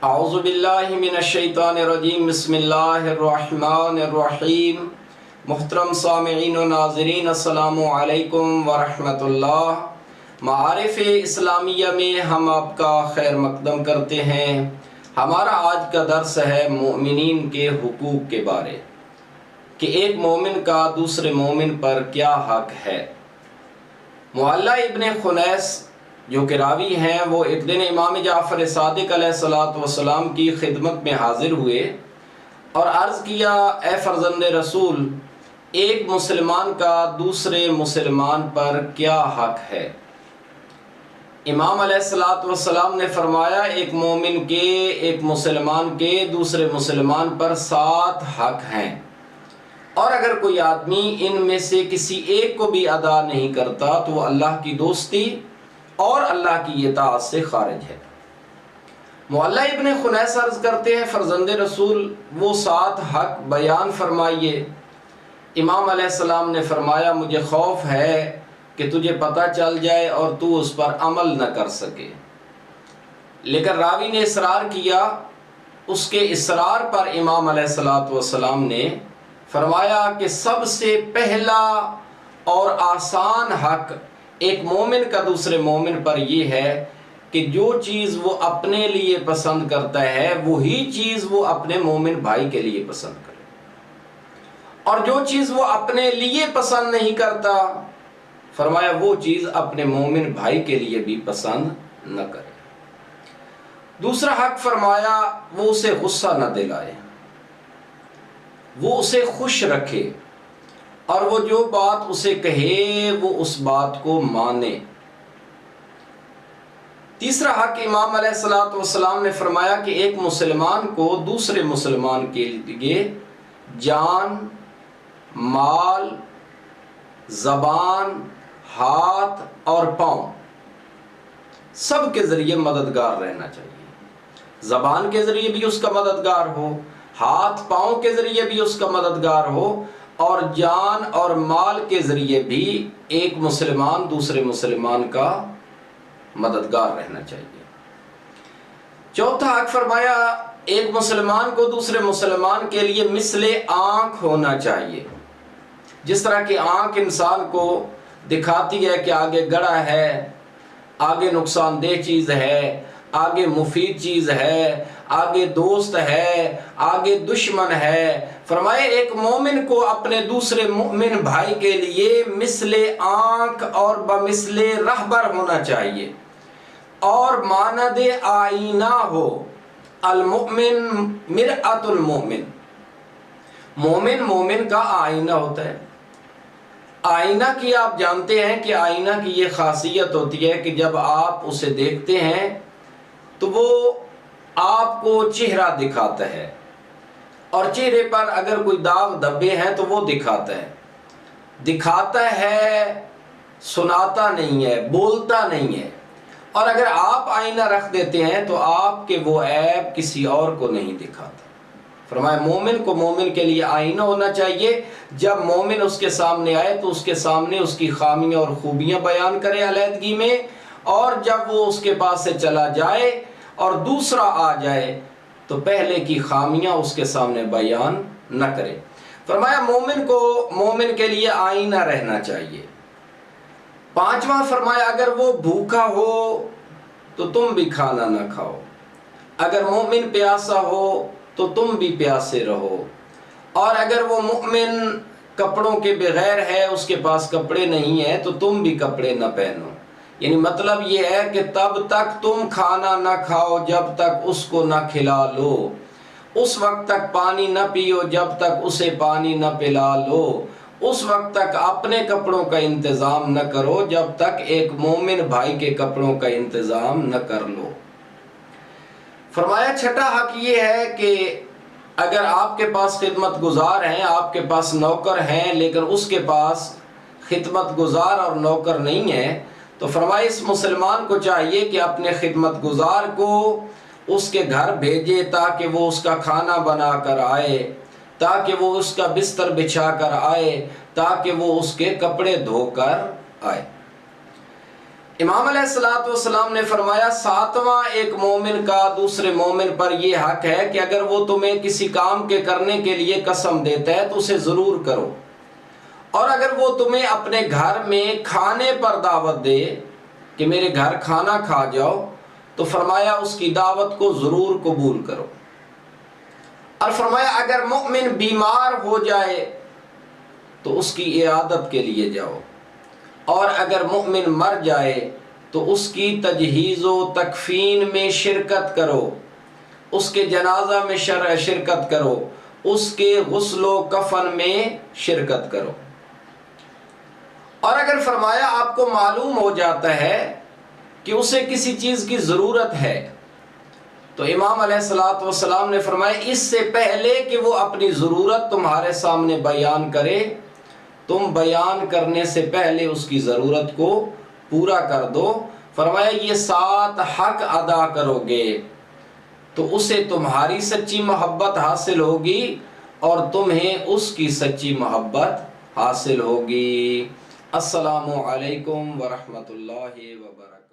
اعوذ باللہ من الشیطان الرجیم، بسم اللہ الرحمن الرحیم۔ محترم سامعین و ناظرین، السلام علیکم ورحمۃ اللہ۔ معارف اسلامیہ میں ہم آپ کا خیر مقدم کرتے ہیں۔ ہمارا آج کا درس ہے مومنین کے حقوق کے بارے، کہ ایک مومن کا دوسرے مومن پر کیا حق ہے۔ معلّہ ابن خنیس جو کہ راوی ہیں، وہ ایک دن امام جعفر صادق علیہ السلام کی خدمت میں حاضر ہوئے اور عرض کیا، اے فرزند رسول، ایک مسلمان کا دوسرے مسلمان پر کیا حق ہے؟ امام علیہ السلام نے فرمایا، ایک مومن کے، ایک مسلمان کے دوسرے مسلمان پر 7 حق ہیں، اور اگر کوئی آدمی ان میں سے کسی ایک کو بھی ادا نہیں کرتا تو وہ اللہ کی دوستی اور اللہ کی اطاعت سے خارج ہے۔ معلّہ ابن خنیس عرض کرتے ہیں، فرزند رسول، وہ 7 حق بیان فرمائیے۔ امام علیہ السلام نے فرمایا، مجھے خوف ہے کہ تجھے پتہ چل جائے اور تو اس پر عمل نہ کر سکے۔ لیکن راوی نے اصرار کیا۔ اس کے اصرار پر امام علیہ السلام نے فرمایا کہ سب سے پہلا اور آسان حق ایک مومن کا دوسرے مومن پر یہ ہے کہ جو چیز وہ اپنے لیے پسند کرتا ہے وہی چیز وہ اپنے مومن بھائی کے لیے پسند کرے، اور جو چیز وہ اپنے لیے پسند نہیں کرتا، فرمایا وہ چیز اپنے مومن بھائی کے لیے بھی پسند نہ کرے۔ دوسرا حق فرمایا، وہ اسے غصہ نہ دلائے، وہ اسے خوش رکھے، اور وہ جو بات اسے کہے وہ اس بات کو مانے۔ تیسرا حق امام علیہ السلام نے فرمایا کہ ایک مسلمان کو دوسرے مسلمان کے لیے جان، مال، زبان، ہاتھ اور پاؤں سب کے ذریعے مددگار رہنا چاہیے۔ زبان کے ذریعے بھی اس کا مددگار ہو، ہاتھ پاؤں کے ذریعے بھی اس کا مددگار ہو، اور جان اور مال کے ذریعے بھی ایک مسلمان دوسرے مسلمان کا مددگار رہنا چاہیے۔ چوتھا حق فرمایا، ایک مسلمان کو دوسرے مسلمان کے لیے مثل آنکھ ہونا چاہیے۔ جس طرح کی آنکھ انسان کو دکھاتی ہے کہ آگے گڑھا ہے، آگے نقصان دہ چیز ہے، آگے مفید چیز ہے، آگے دوست ہے، آگے دشمن ہے، فرمائے ایک مومن کو اپنے دوسرے مومن بھائی کے لیے مثل آنکھ اور بمثل رہبر ہونا چاہیے، اور مانند آئینہ ہو۔ المؤمن مرآۃ المؤمن، مومن مومن کا آئینہ ہوتا ہے۔ آئینہ کی آپ جانتے ہیں کہ آئینہ کی یہ خاصیت ہوتی ہے کہ جب آپ اسے دیکھتے ہیں تو وہ آپ کو چہرہ دکھاتا ہے، اور چہرے پر اگر کوئی داغ دھبے ہیں تو وہ دکھاتا ہے، سناتا نہیں ہے، بولتا نہیں ہے۔ اور اگر آپ آئینہ رکھ دیتے ہیں تو آپ کے وہ عیب کسی اور کو نہیں دکھاتا۔ فرمایا مومن کو مومن کے لیے آئینہ ہونا چاہیے، جب مومن اس کے سامنے آئے تو اس کے سامنے اس کی خامیاں اور خوبیاں بیان کرے علیحدگی میں، اور جب وہ اس کے پاس سے چلا جائے اور دوسرا آ جائے تو پہلے کی خامیاں اس کے سامنے بیان نہ کرے۔ فرمایا مومن کو مومن کے لیے آئینہ رہنا چاہیے۔ پانچواں فرمایا، اگر وہ بھوکا ہو تو تم بھی کھانا نہ کھاؤ، اگر مومن پیاسا ہو تو تم بھی پیاسے رہو، اور اگر وہ مومن کپڑوں کے بغیر ہے، اس کے پاس کپڑے نہیں ہیں، تو تم بھی کپڑے نہ پہنو۔ یعنی مطلب یہ ہے کہ تب تک تم کھانا نہ کھاؤ جب تک اس کو نہ کھلا لو، اس وقت تک پانی نہ پیو جب تک اسے پانی نہ پلا لو، اس وقت تک اپنے کپڑوں کا انتظام نہ کرو جب تک ایک مومن بھائی کے کپڑوں کا انتظام نہ کر لو۔ فرمایا چھٹا حق یہ ہے کہ اگر آپ کے پاس خدمت گزار ہیں، آپ کے پاس نوکر ہیں، لیکن اس کے پاس خدمت گزار اور نوکر نہیں ہے، تو فرمایا اس مسلمان کو چاہیے کہ اپنے خدمت گزار کو اس کے گھر بھیجے تاکہ وہ اس کا کھانا بنا کر آئے، تاکہ وہ اس کا بستر بچھا کر آئے، تاکہ وہ اس کے کپڑے دھو کر آئے۔ امام علیہ الصلوۃ والسلام نے فرمایا ساتواں ایک مومن کا دوسرے مومن پر یہ حق ہے کہ اگر وہ تمہیں کسی کام کے کرنے کے لیے قسم دیتا ہے تو اسے ضرور کرو، اور اگر وہ تمہیں اپنے گھر میں کھانے پر دعوت دے کہ میرے گھر کھانا کھا جاؤ، تو فرمایا اس کی دعوت کو ضرور قبول کرو۔ اور فرمایا اگر مومن بیمار ہو جائے تو اس کی عیادت کے لیے جاؤ، اور اگر مومن مر جائے تو اس کی تجہیز و تکفین میں شرکت کرو، اس کے جنازہ میں شرکت کرو، اس کے غسل و کفن میں شرکت کرو۔ اور اگر فرمایا آپ کو معلوم ہو جاتا ہے کہ اسے کسی چیز کی ضرورت ہے، تو امام علیہ الصلوۃ والسلام نے فرمایا اس سے پہلے کہ وہ اپنی ضرورت تمہارے سامنے بیان کرے، تم بیان کرنے سے پہلے اس کی ضرورت کو پورا کر دو۔ فرمایا یہ 7 حق ادا کرو گے تو اسے تمہاری سچی محبت حاصل ہوگی اور تمہیں اس کی سچی محبت حاصل ہوگی۔ السلام علیکم ورحمۃ اللہ وبرکاتہ۔